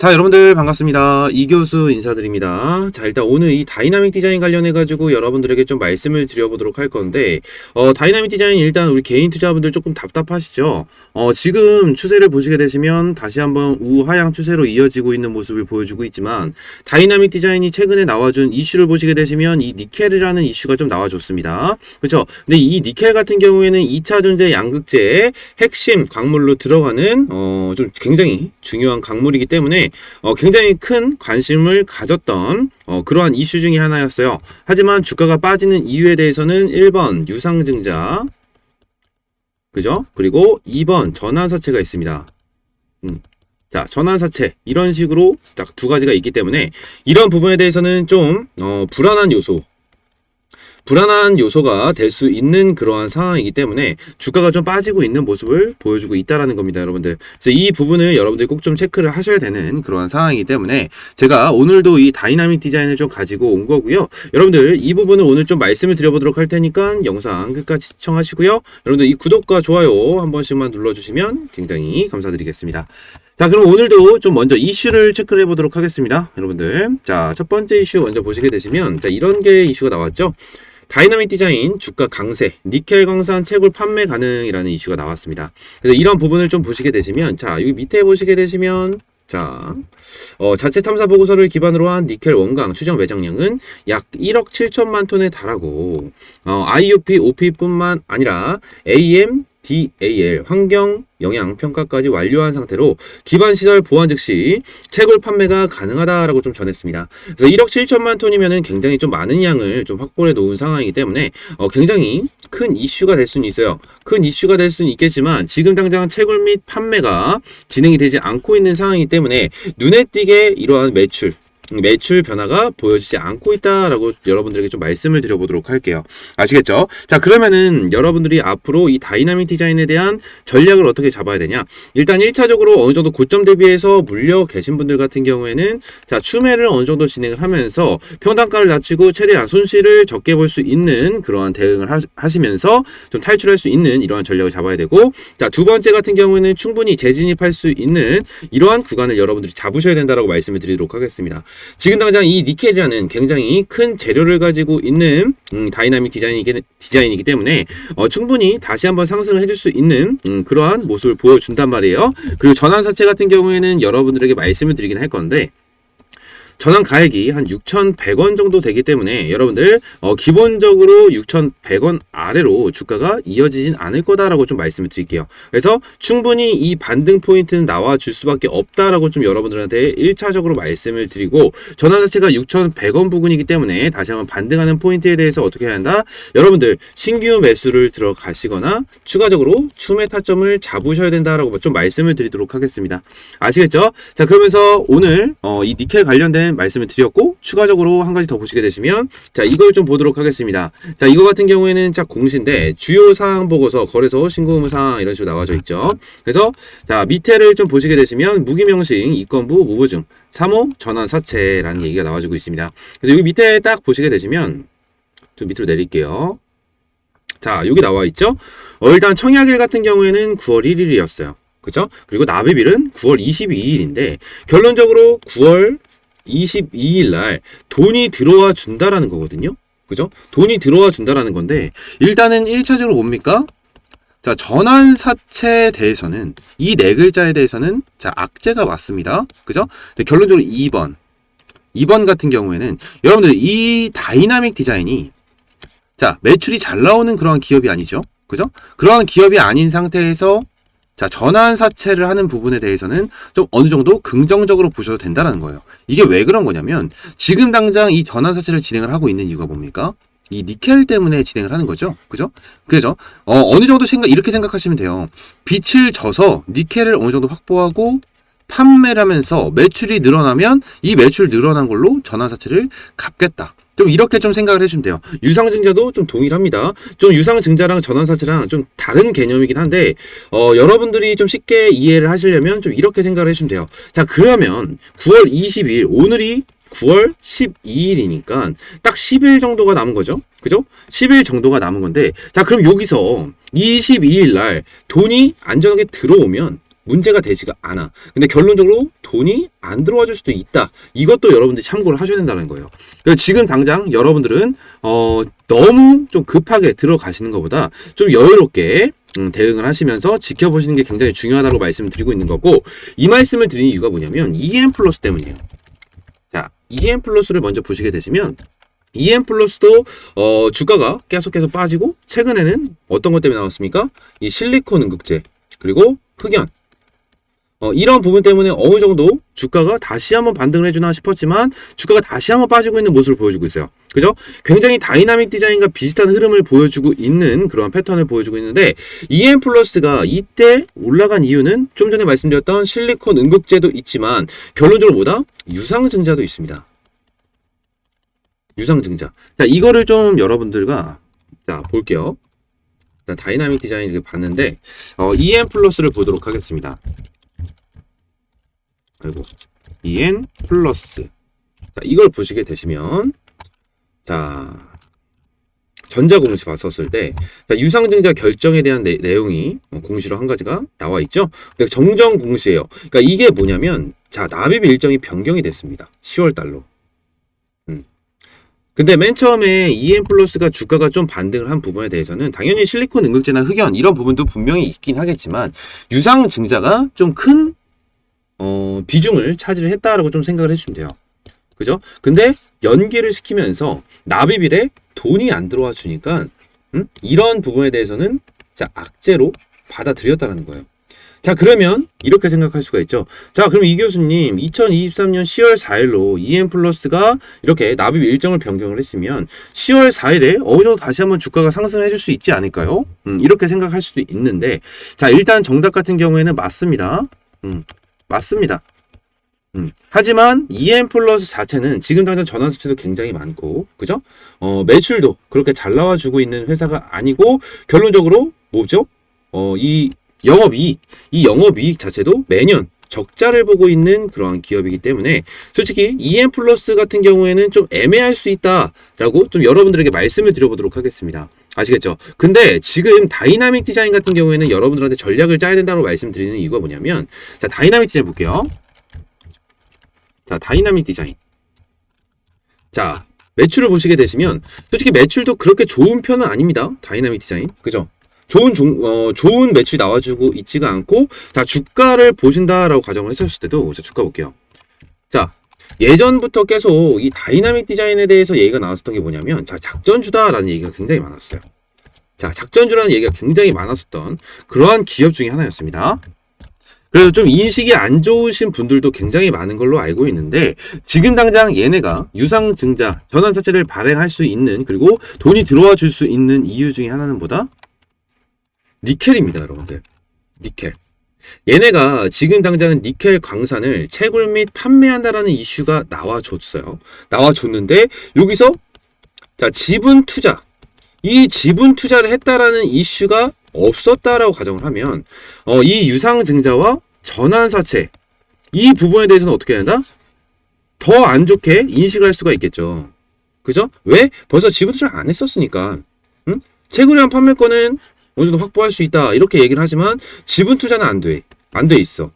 자, 여러분들 반갑습니다. 이교수 인사드립니다. 자, 일단 오늘 이 다이나믹 디자인 관련해가지고 여러분들에게 좀 말씀을 드려보도록 할 건데, 다이나믹 디자인 일단 우리 개인 투자분들 조금 답답하시죠? 지금 추세를 보시게 되시면 다시 한번 우하향 추세로 이어지고 있는 모습을 보여주고 있지만, 다이나믹 디자인이 최근에 나와준 이슈를 보시게 되시면 이 니켈이라는 이슈가 좀 나와줬습니다. 그렇죠? 근데 이 니켈 같은 경우에는 2차 전지 양극재의 핵심 광물로 들어가는, 좀 굉장히 중요한 광물이기 때문에 굉장히 큰 관심을 가졌던 그러한 이슈 중에 하나였어요. 하지만 주가가 빠지는 이유에 대해서는 1번 유상증자, 그죠? 그리고 2번 전환사채가 있습니다. 자, 전환사채 이런 식으로 딱 두 가지가 있기 때문에 이런 부분에 대해서는 좀 불안한 요소가 될 수 있는 그러한 상황이기 때문에 주가가 좀 빠지고 있는 모습을 보여주고 있다라는 겁니다, 여러분들. 그래서 이 부분을 여러분들이 꼭 좀 체크를 하셔야 되는 그러한 상황이기 때문에 제가 오늘도 이 다이나믹 디자인을 좀 가지고 온 거고요. 여러분들 이 부분을 오늘 좀 말씀을 드려보도록 할 테니까 영상 끝까지 시청하시고요. 여러분들 이 구독과 좋아요 한 번씩만 눌러주시면 굉장히 감사드리겠습니다. 자, 그럼 오늘도 좀 먼저 이슈를 체크를 해보도록 하겠습니다, 여러분들. 자, 첫 번째 이슈 먼저 보시게 되시면, 자, 이런 게 이슈가 나왔죠. 다이나믹 디자인 주가 강세, 니켈 광산 채굴 판매 가능이라는 이슈가 나왔습니다. 그래서 이런 부분을 좀 보시게 되시면, 자, 여기 밑에 보시게 되시면, 자, 자체 탐사 보고서를 기반으로 한 니켈 원광 추정 매장량은 약 1억 7천만 톤에 달하고, IUP, OP뿐만 아니라 AM, DAL 환경 영향 평가까지 완료한 상태로 기반 시설 보완 즉시 채굴 판매가 가능하다라고 좀 전했습니다. 그래서 1억 7천만 톤이면은 굉장히 좀 많은 양을 좀 확보해 놓은 상황이기 때문에 굉장히 큰 이슈가 될 수는 있어요. 큰 이슈가 될 수는 있겠지만 지금 당장 채굴 및 판매가 진행이 되지 않고 있는 상황이기 때문에 눈에 띄게 이러한 매출 변화가 보여지지 않고 있다라고 여러분들에게 좀 말씀을 드려보도록 할게요. 아시겠죠? 자, 그러면은 여러분들이 앞으로 이 다이나믹 디자인에 대한 전략을 어떻게 잡아야 되냐? 일단 1차적으로 어느 정도 고점 대비해서 물려 계신 분들 같은 경우에는 자, 추매를 어느 정도 진행을 하면서 평단가를 낮추고 최대한 손실을 적게 볼 수 있는 그러한 대응을 하시면서 좀 탈출할 수 있는 이러한 전략을 잡아야 되고, 자, 두 번째 같은 경우에는 충분히 재진입할 수 있는 이러한 구간을 여러분들이 잡으셔야 된다라고 말씀을 드리도록 하겠습니다. 지금 당장 이 니켈이라는 굉장히 큰 재료를 가지고 있는 다이나믹 디자인이기 때문에 충분히 다시 한번 상승을 해줄 수 있는 그러한 모습을 보여준단 말이에요. 그리고 전환사채 같은 경우에는 여러분들에게 말씀을 드리긴 할 건데, 전환 가액이 한 6,100원 정도 되기 때문에 여러분들 기본적으로 6,100원 아래로 주가가 이어지진 않을 거다라고 좀 말씀을 드릴게요. 그래서 충분히 이 반등 포인트는 나와 줄 수밖에 없다라고 좀 여러분들한테 1차적으로 말씀을 드리고, 전환 자체가 6,100원 부근이기 때문에 다시 한번 반등하는 포인트에 대해서 어떻게 해야 한다? 여러분들 신규 매수를 들어가시거나 추가적으로 추매 타점을 잡으셔야 된다라고 좀 말씀을 드리도록 하겠습니다. 아시겠죠? 자, 그러면서 오늘 이 니켈 관련된 말씀을 드렸고, 추가적으로 한 가지 더 보시게 되시면, 자, 이걸 좀 보도록 하겠습니다. 자, 이거 같은 경우에는 자, 공시인데 주요 사항 보고서 거래소 신고 의무 사항 이런 식으로 나와져 있죠. 그래서 자, 밑에를 좀 보시게 되시면 무기명칭 이건부 무보증 3호 전환 사채라는 얘기가 나와주고 있습니다. 그래서 여기 밑에 딱 보시게 되시면 좀 밑으로 내릴게요. 자, 여기 나와 있죠. 일단 청약일 같은 경우에는 9월 1일이었어요. 그죠? 그리고 납입일은 9월 22일인데 결론적으로 9월 22일 날 돈이 들어와 준다라는 거거든요. 그죠? 돈이 들어와 준다라는 건데, 일단은 1차적으로 뭡니까? 자, 전환사채에 대해서는 이 네 글자에 대해서는 자, 악재가 맞습니다. 그죠? 근데 결론적으로 2번 같은 경우에는 여러분들 이 다이나믹 디자인이 자, 매출이 잘 나오는 그런 기업이 아니죠. 그죠? 그런 기업이 아닌 상태에서 자, 전환사채를 하는 부분에 대해서는 좀 어느 정도 긍정적으로 보셔도 된다는 거예요. 이게 왜 그런 거냐면 지금 당장 이 전환사채를 진행을 하고 있는 이유가 뭡니까? 이 니켈 때문에 진행을 하는 거죠. 그죠? 그래서 어느 정도 이렇게 생각하시면 돼요. 빛을 져서 니켈을 어느 정도 확보하고 판매를 하면서 매출이 늘어나면 이 매출 늘어난 걸로 전환사채를 갚겠다. 좀 이렇게 좀 생각을 해주면 돼요. 유상증자도 좀 동일합니다. 좀 유상증자랑 전환사채랑 좀 다른 개념이긴 한데 여러분들이 좀 쉽게 이해를 하시려면 좀 이렇게 생각을 해주면 돼요. 자, 그러면 9월 22일 오늘이 9월 12일이니까 딱 10일 정도가 남은 거죠. 그죠? 10일 정도가 남은 건데, 자, 그럼 여기서 22일 날 돈이 안전하게 들어오면 문제가 되지가 않아. 근데 결론적으로 돈이 안 들어와 줄 수도 있다. 이것도 여러분들이 참고를 하셔야 된다는 거예요. 그래서 지금 당장 여러분들은 너무 좀 급하게 들어가시는 것보다 좀 여유롭게 대응을 하시면서 지켜보시는 게 굉장히 중요하다고 말씀을 드리고 있는 거고, 이 말씀을 드리는 이유가 뭐냐면 EM 플러스 때문이에요. 자, EM 플러스를 먼저 보시게 되시면 EM 플러스도 주가가 계속해서 빠지고, 최근에는 어떤 것 때문에 나왔습니까? 이 실리콘 응급제 그리고 흑연, 이런 부분 때문에 어느 정도 주가가 다시 한번 반등을 해주나 싶었지만 주가가 다시 한번 빠지고 있는 모습을 보여주고 있어요. 그죠? 굉장히 다이나믹 디자인과 비슷한 흐름을 보여주고 있는 그런 패턴을 보여주고 있는데, EM 플러스가 이때 올라간 이유는 좀 전에 말씀드렸던 실리콘 응급제도 있지만 결론적으로 뭐다? 유상증자도 있습니다. 유상증자. 자, 이거를 좀 여러분들과 자 볼게요. 일단 다이나믹 디자인 이렇게 봤는데 EM 플러스를 보도록 하겠습니다. 아이고, EM 플러스. 자, 이걸 보시게 되시면, 자, 전자공시 봤었을 때, 자, 유상증자 결정에 대한 내용이 공시로 한 가지가 나와 있죠. 근데 정정 공시예요. 그러니까 이게 뭐냐면, 자, 납입 일정이 변경이 됐습니다. 10월 달로. 근데 맨 처음에 EM 플러스가 주가가 좀 반등을 한 부분에 대해서는 당연히 실리콘 응급제나 흑연 이런 부분도 분명히 있긴 하겠지만, 유상증자가 좀 큰 비중을 차지를 했다라고 좀 생각을 해주시면 돼요. 그죠? 근데 연기를 시키면서 납입일에 돈이 안 들어와 주니까 이런 부분에 대해서는 자, 악재로 받아들였다는 거예요. 자, 그러면 이렇게 생각할 수가 있죠. 자, 그럼 이 교수님 2023년 10월 4일로 EM 플러스가 이렇게 납입 일정을 변경을 했으면 10월 4일에 어느 정도 다시 한번 주가가 상승을 해줄 수 있지 않을까요? 이렇게 생각할 수도 있는데, 자, 일단 정답 같은 경우에는 맞습니다. 맞습니다. 하지만 EM 플러스 자체는 지금 당장 전환사채도 굉장히 많고, 그죠? 매출도 그렇게 잘 나와주고 있는 회사가 아니고, 결론적으로 뭐죠? 이 영업이익 자체도 매년 적자를 보고 있는 그러한 기업이기 때문에 솔직히 EM 플러스 같은 경우에는 좀 애매할 수 있다라고 좀 여러분들에게 말씀을 드려보도록 하겠습니다. 아시겠죠? 근데 지금 다이나믹 디자인 같은 경우에는 여러분들한테 전략을 짜야 된다고 말씀드리는 이유가 뭐냐면, 자, 다이나믹 디자인 볼게요. 자, 다이나믹 디자인. 자, 매출을 보시게 되시면 솔직히 매출도 그렇게 좋은 편은 아닙니다. 다이나믹 디자인. 그죠? 좋은 매출이 나와주고 있지가 않고, 자, 주가를 보신다라고 가정을 했었을 때도, 자, 주가 볼게요. 자, 예전부터 계속 이 다이나믹 디자인에 대해서 얘기가 나왔었던 게 뭐냐면, 자, 작전주다라는 얘기가 굉장히 많았어요. 자, 작전주라는 얘기가 굉장히 많았었던 그러한 기업 중에 하나였습니다. 그래서 좀 인식이 안 좋으신 분들도 굉장히 많은 걸로 알고 있는데, 지금 당장 얘네가 유상증자, 전환사채를 발행할 수 있는, 그리고 돈이 들어와 줄 수 있는 이유 중에 하나는 뭐다? 니켈입니다, 여러분들. 니켈. 얘네가 지금 당장은 니켈 광산을 채굴 및 판매한다라는 이슈가 나와줬어요. 나와줬는데 여기서 자, 지분 투자. 이 지분 투자를 했다라는 이슈가 없었다라고 가정을 하면 이 유상증자와 전환사채 이 부분에 대해서는 어떻게 해야 된다? 더 안 좋게 인식을 할 수가 있겠죠. 그죠? 왜? 벌써 지분 투자를 안 했었으니까. 채굴이랑 판매권은 어느 정도 확보할 수 있다 이렇게 얘기를 하지만 지분 투자는 안 돼 있어.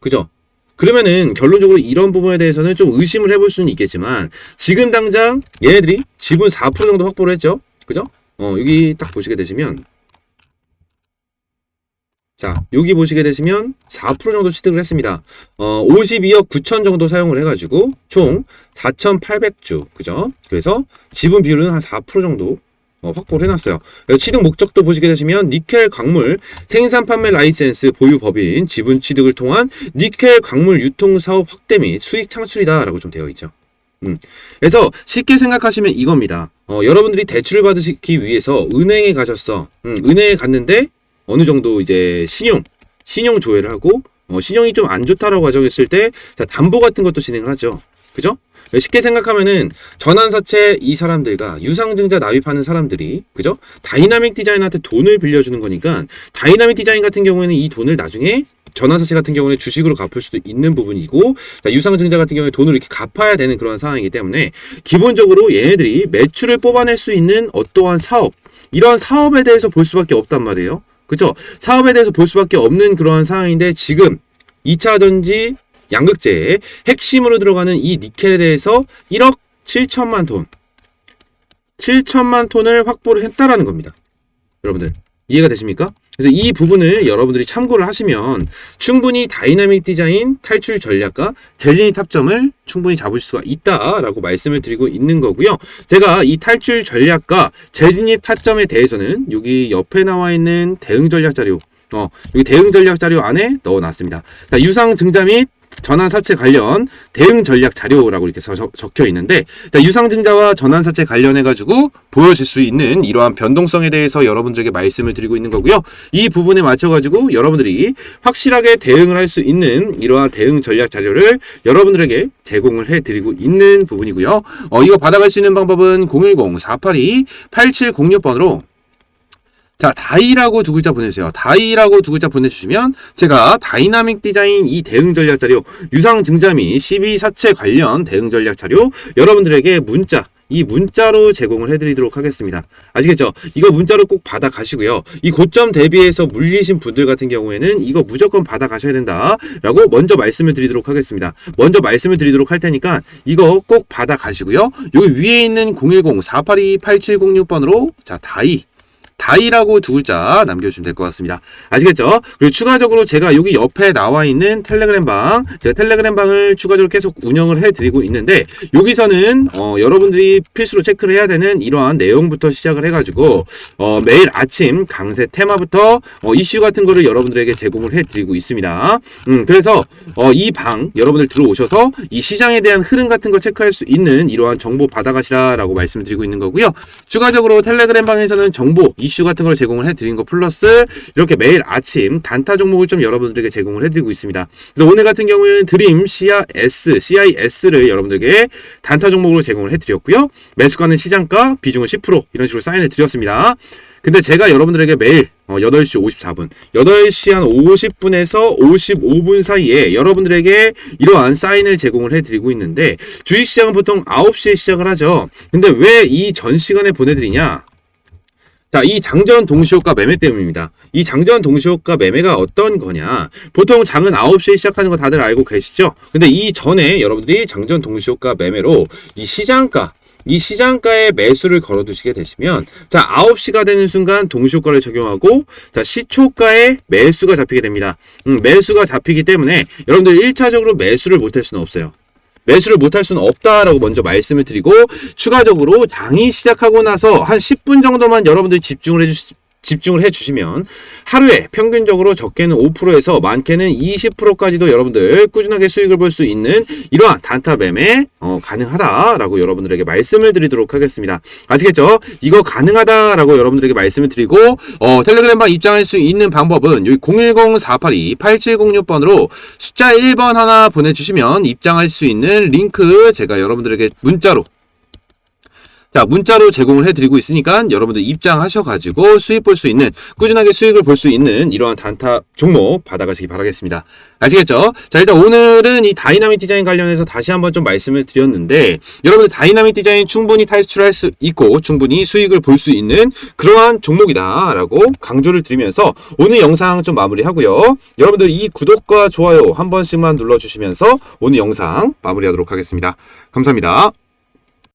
그죠? 그러면은 결론적으로 이런 부분에 대해서는 좀 의심을 해볼 수는 있겠지만, 지금 당장 얘네들이 지분 4% 정도 확보를 했죠. 그죠? 여기 딱 보시게 되시면, 자, 여기 보시게 되시면 4% 정도 취득을 했습니다. 52억 9천 정도 사용을 해가지고 총 4,800주. 그죠? 그래서 지분 비율은 한 4% 정도 확보를 해놨어요. 취득 목적도 보시게 되시면 니켈 광물 생산 판매 라이센스 보유 법인 지분 취득을 통한 니켈 광물 유통 사업 확대 및 수익 창출이다 라고 좀 되어 있죠. 그래서 쉽게 생각하시면 이겁니다. 여러분들이 대출을 받으시기 위해서 은행에 가셨어. 은행에 갔는데 어느 정도 이제 신용 조회를 하고 신용이 좀 안 좋다라고 가정했을 때, 자, 담보 같은 것도 진행을 하죠. 그죠? 쉽게 생각하면은 전환사채 이 사람들과 유상증자 납입하는 사람들이, 그죠? 다이나믹 디자인한테 돈을 빌려주는 거니까, 다이나믹 디자인 같은 경우에는 이 돈을 나중에 전환사채 같은 경우는 주식으로 갚을 수도 있는 부분이고, 자, 유상증자 같은 경우에 돈을 이렇게 갚아야 되는 그런 상황이기 때문에 기본적으로 얘네들이 매출을 뽑아낼 수 있는 어떠한 사업, 이런 사업에 대해서 볼 수밖에 없단 말이에요. 그쵸? 사업에 대해서 볼 수밖에 없는 그러한 상황인데 지금 2차 전지 양극재의 핵심으로 들어가는 이 니켈에 대해서 1억 7천만 톤 7천만 톤을 확보를 했다라는 겁니다. 여러분들 이해가 되십니까? 그래서 이 부분을 여러분들이 참고를 하시면 충분히 다이나믹 디자인 탈출 전략과 재진입 타점을 충분히 잡을 수가 있다라고 말씀을 드리고 있는 거고요. 제가 이 탈출 전략과 재진입 타점에 대해서는 여기 옆에 나와 있는 대응 전략 자료 여기 대응 전략 자료 안에 넣어놨습니다. 자, 유상 증자 및 전환사채 관련 대응 전략 자료라고 이렇게 적혀 있는데, 자, 유상증자와 전환사채 관련해가지고 보여질 수 있는 이러한 변동성에 대해서 여러분들에게 말씀을 드리고 있는 거고요. 이 부분에 맞춰가지고 여러분들이 확실하게 대응을 할 수 있는 이러한 대응 전략 자료를 여러분들에게 제공을 해드리고 있는 부분이고요. 이거 받아갈 수 있는 방법은 010-482-8706번으로 자, 다이라고 두 글자 보내주세요. 다이라고 두 글자 보내주시면 제가 다이나믹 디자인 이 대응 전략 자료, 유상 증자 및 12사채 관련 대응 전략 자료 여러분들에게 이 문자로 제공을 해드리도록 하겠습니다. 아시겠죠? 이거 문자로 꼭 받아 가시고요. 이 고점 대비해서 물리신 분들 같은 경우에는 이거 무조건 받아 가셔야 된다라고 먼저 말씀을 드리도록 하겠습니다. 먼저 말씀을 드리도록 할 테니까 이거 꼭 받아 가시고요. 여기 위에 있는 010-482-8706번으로 자, 다이라고 두 글자 남겨주시면 될 것 같습니다. 아시겠죠? 그리고 추가적으로 제가 여기 옆에 나와 있는 텔레그램방, 제가 텔레그램방을 추가적으로 계속 운영을 해드리고 있는데, 여기서는 여러분들이 필수로 체크를 해야 되는 이러한 내용부터 시작을 해가지고 매일 아침 강세 테마부터 이슈 같은 거를 여러분들에게 제공을 해드리고 있습니다. 그래서 이 방 여러분들 들어오셔서 이 시장에 대한 흐름 같은 거 체크할 수 있는 이러한 정보 받아가시라라고 말씀을 드리고 있는 거고요. 추가적으로 텔레그램방에서는 정보 이슈 같은 걸 제공을 해드린 거 플러스 이렇게 매일 아침 단타 종목을 좀 여러분들에게 제공을 해드리고 있습니다. 그래서 오늘 같은 경우에는 드림 CIS를 여러분들에게 단타 종목으로 제공을 해드렸고요. 매수가는 시장가, 비중은 10% 이런 식으로 사인을 드렸습니다. 근데 제가 여러분들에게 매일 8시 54분, 8시 한 50분에서 55분 사이에 여러분들에게 이러한 사인을 제공을 해드리고 있는데, 주식시장은 보통 9시에 시작을 하죠. 근데 왜 이 전 시간에 보내드리냐? 자, 이 장전 동시효과 매매 때문입니다. 이 장전 동시효과 매매가 어떤 거냐? 보통 장은 9시에 시작하는 거 다들 알고 계시죠? 근데 이 전에 여러분들이 장전 동시효과 매매로 이 시장가에 매수를 걸어두시게 되시면, 자, 9시가 되는 순간 동시효과를 적용하고, 자, 시초가에 매수가 잡히게 됩니다. 매수가 잡히기 때문에 여러분들 1차적으로 매수를 못할 수는 없어요. 매수를 못할 수는 없다라고 먼저 말씀을 드리고, 추가적으로 장이 시작하고 나서 한 10분 정도만 여러분들이 집중을 해주시면 하루에 평균적으로 적게는 5%에서 많게는 20%까지도 여러분들 꾸준하게 수익을 볼 수 있는 이러한 단타 매매 가능하다라고 여러분들에게 말씀을 드리도록 하겠습니다. 아시겠죠? 이거 가능하다라고 여러분들에게 말씀을 드리고, 텔레그램방 입장할 수 있는 방법은 여기 010-482-8706번으로 숫자 1번 하나 보내주시면 입장할 수 있는 링크 제가 여러분들에게 문자로 제공을 해드리고 있으니까 여러분들 입장하셔가지고 수익 볼 수 있는, 꾸준하게 수익을 볼 수 있는 이러한 단타 종목 받아가시기 바라겠습니다. 아시겠죠? 자, 일단 오늘은 이 다이나믹 디자인 관련해서 다시 한번 좀 말씀을 드렸는데, 여러분들 다이나믹 디자인 충분히 탈출할 수 있고 충분히 수익을 볼 수 있는 그러한 종목이다라고 강조를 드리면서 오늘 영상 좀 마무리하고요. 여러분들 이 구독과 좋아요 한 번씩만 눌러주시면서 오늘 영상 마무리하도록 하겠습니다. 감사합니다.